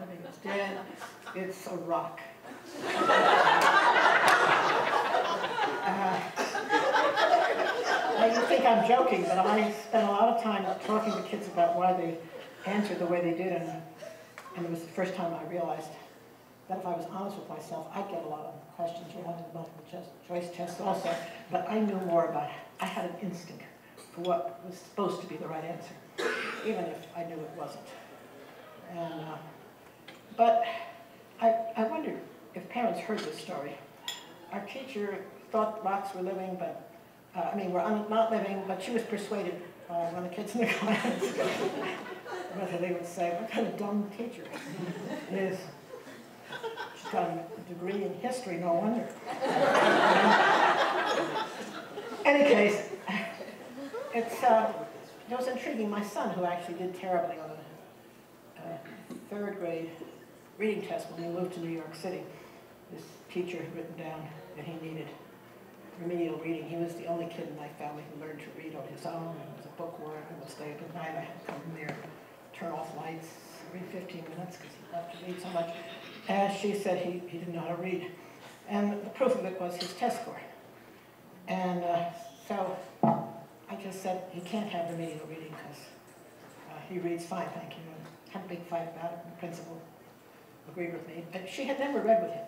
mean, it's dead. It's a rock. Now you think I'm joking, but I spent a lot of time talking to kids about why they answered the way they did, and it was the first time I realized that if I was honest with myself, I'd get a lot of questions wrong in multiple choice tests also, but I knew more about it. I had an instinct for what was supposed to be the right answer, even if I knew it wasn't. And, but I wondered if parents heard this story. Our teacher thought rocks were living, but were not living, but she was persuaded by one of the kids in the class whether they would say, what kind of dumb teacher is. She's got a degree in history, no wonder. Any case, it was intriguing. My son, who actually did terribly on a third grade reading test when we moved to New York City, this teacher had written down that he needed remedial reading. He was the only kid in my family who learned to read on his own, and was a bookworm, and would stay up at night. I had to come in there, turn off lights every 15 minutes because he loved to read so much. And she said he didn't know how to read. And the proof of it was his test score. And so I just said, he can't have remedial reading because he reads fine, thank you. And had a big fight about it, and the principal agreed with me. But she had never read with him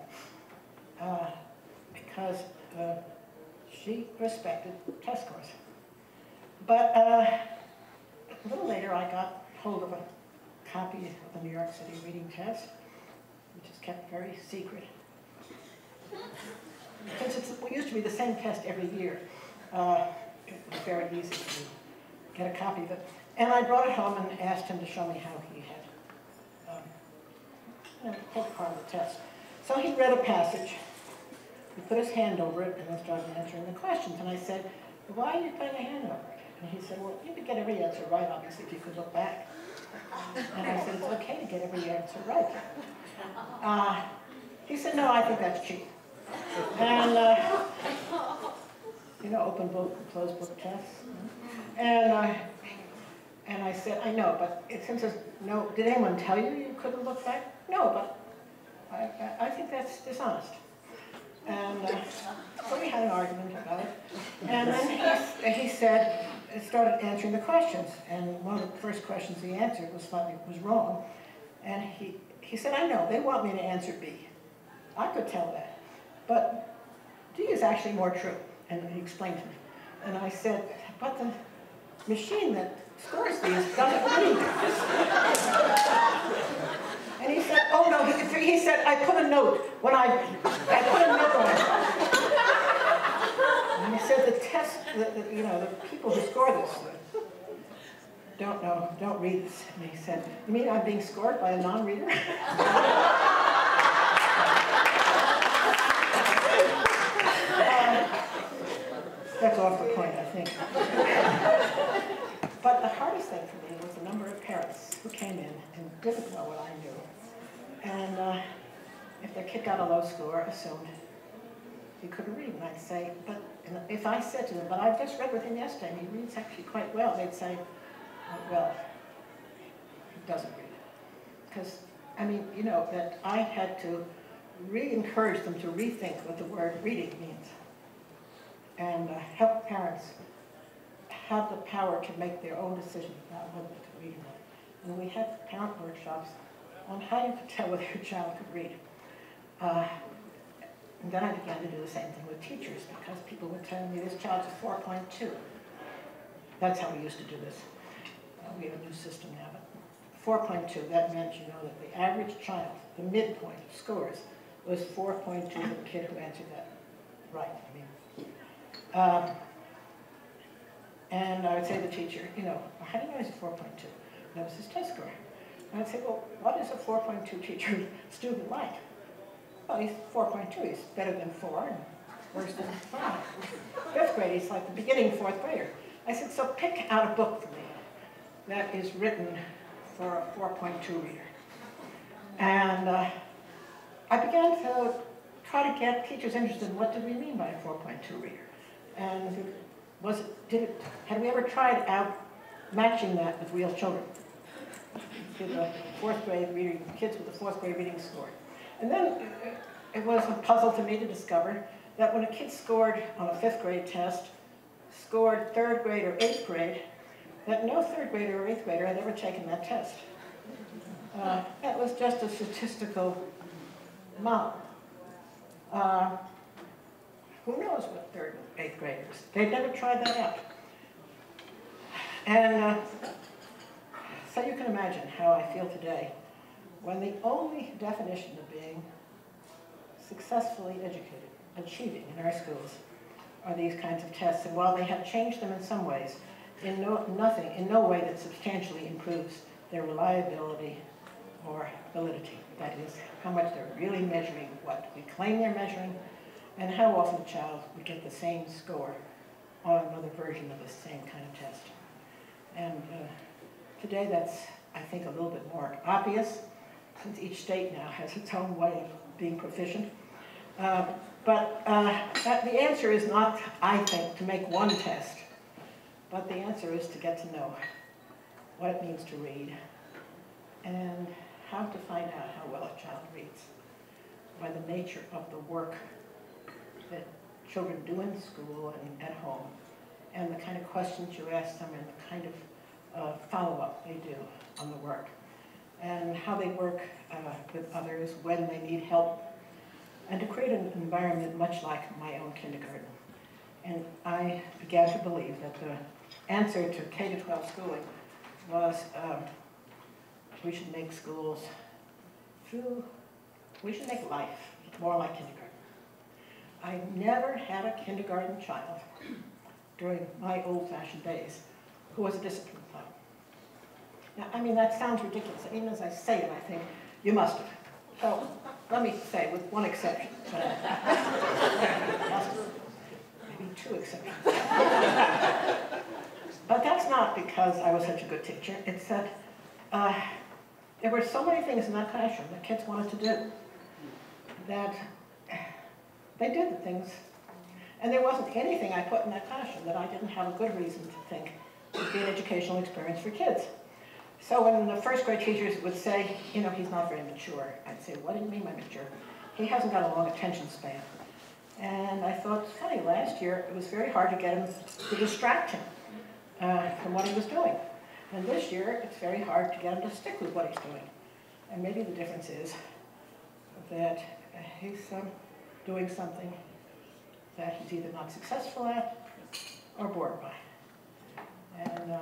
because she respected test scores. But a little later, I got hold of a copy of the New York City reading test, which is kept very secret. Since it used to be the same test every year, it was very easy to get a copy of it. And I brought it home and asked him to show me how he had taken part of the test. So he read a passage. He put his hand over it and then started answering the questions. And I said, why are you putting a hand over it? And he said, well, you could get every answer right, obviously, if you could look back. And I said, it's okay to get every answer right. He said, no, I think that's cheap. And, open book and closed book tests. And I said, I know, but since there's no, did anyone tell you you couldn't look back? No, but I think that's dishonest. And so we had an argument about it. And then he started answering the questions. And one of the first questions he answered was wrong. And he said, I know, they want me to answer B. I could tell that. But D is actually more true. And he explained to me. And I said, but the machine that scores these doesn't read. And he said, oh no, he said, I put a note when I put a note on it. And he said the test, the people who score this don't read this. And he said, you mean I'm being scored by a non-reader? That's off the point, I think. But the hardest thing for me was the number of parents who came in and didn't know what I knew. And if their kid got a low score, assumed he couldn't read. And I'd say, but if I said to them, but I've just read with him yesterday, and he reads actually quite well, they'd say, well, he doesn't read. Because, that I had to really encourage them to rethink what the word reading means. And help parents have the power to make their own decisions about whether they could read or not. And we had parent workshops on how you could tell whether your child could read. And then I began to do the same thing with teachers, because people would tell me, this child's a 4.2. That's how we used to do this. We have a new system now, but 4.2, that meant, that the average child, the midpoint of scores, was 4.2 for the kid who answered that right. And I would say to the teacher, how do you know he's a 4.2? That was his test score. And I'd say, well, what is a 4.2 teacher student like? Well, he's 4.2. He's better than 4 and worse than 5. Fifth grade, he's like the beginning fourth grader. I said, so pick out a book for me that is written for a 4.2 reader. And I began to try to get teachers interested in what did we mean by a 4.2 reader. And had we ever tried out matching that with real children? Did the fourth grade reading, kids with a fourth grade reading score. And then it was a puzzle to me to discover that when a kid scored on a fifth grade test, scored third grade or eighth grade, that no third grader or eighth grader had ever taken that test. That was just a statistical model. Who knows what third and eighth graders? They'd never tried that out. And so you can imagine how I feel today when the only definition of being successfully educated, achieving in our schools, are these kinds of tests. And while they have changed them in some ways, in no way that substantially improves their reliability or validity. That is, how much they're really measuring what we claim they're measuring, and how often a child would get the same score on another version of the same kind of test. And today that's, I think, a little bit more obvious, since each state now has its own way of being proficient. But the answer is not, I think, to make one test, but the answer is to get to know what it means to read and how to find out how well a child reads by the nature of the work that children do in school and at home, and the kind of questions you ask them and the kind of follow-up they do on the work, and how they work with others when they need help, and to create an environment much like my own kindergarten. And I began to believe that the answer to K-12 schooling was we should make schools we should make life more like kindergarten. I never had a kindergarten child during my old-fashioned days who was a disciplined child. Now, I mean, that sounds ridiculous. Even as I say it, I think, you must have. So, let me say, with one exception. Maybe two exceptions. But that's not because I was such a good teacher. It's that there were so many things in that classroom that kids wanted to do that they did the things. And there wasn't anything I put in that classroom that I didn't have a good reason to think would be an educational experience for kids. So when the first grade teachers would say, you know, he's not very mature, I'd say, what do you mean by mature? He hasn't got a long attention span. And I thought, it's funny, last year it was very hard to get him to distract him from what he was doing. And this year it's very hard to get him to stick with what he's doing. And maybe the difference is that he's doing something that he's either not successful at or bored by. And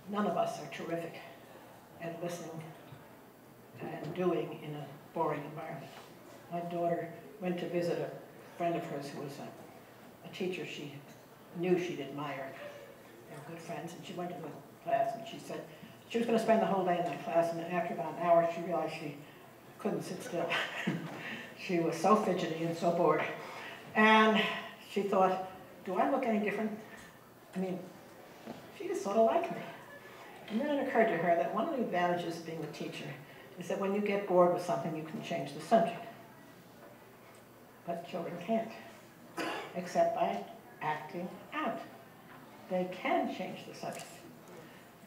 none of us are terrific at listening and doing in a boring environment. My daughter went to visit a friend of hers who was a teacher she knew she'd admire. They were good friends, and she went to the class and she said she was going to spend the whole day in that class, and after about an hour she realized she couldn't sit still. She was so fidgety and so bored. And she thought, do I look any different? I mean, she just sort of liked me. And then it occurred to her that one of the advantages of being a teacher is that when you get bored with something, you can change the subject. But children can't, except by acting out. They can change the subject.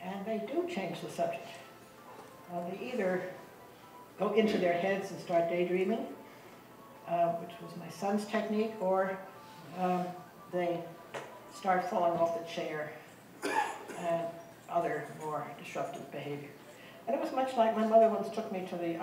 And they do change the subject. They either go into their heads and start daydreaming, which was my son's technique, or they start falling off the chair and other more disruptive behavior. And it was much like my mother once took me to the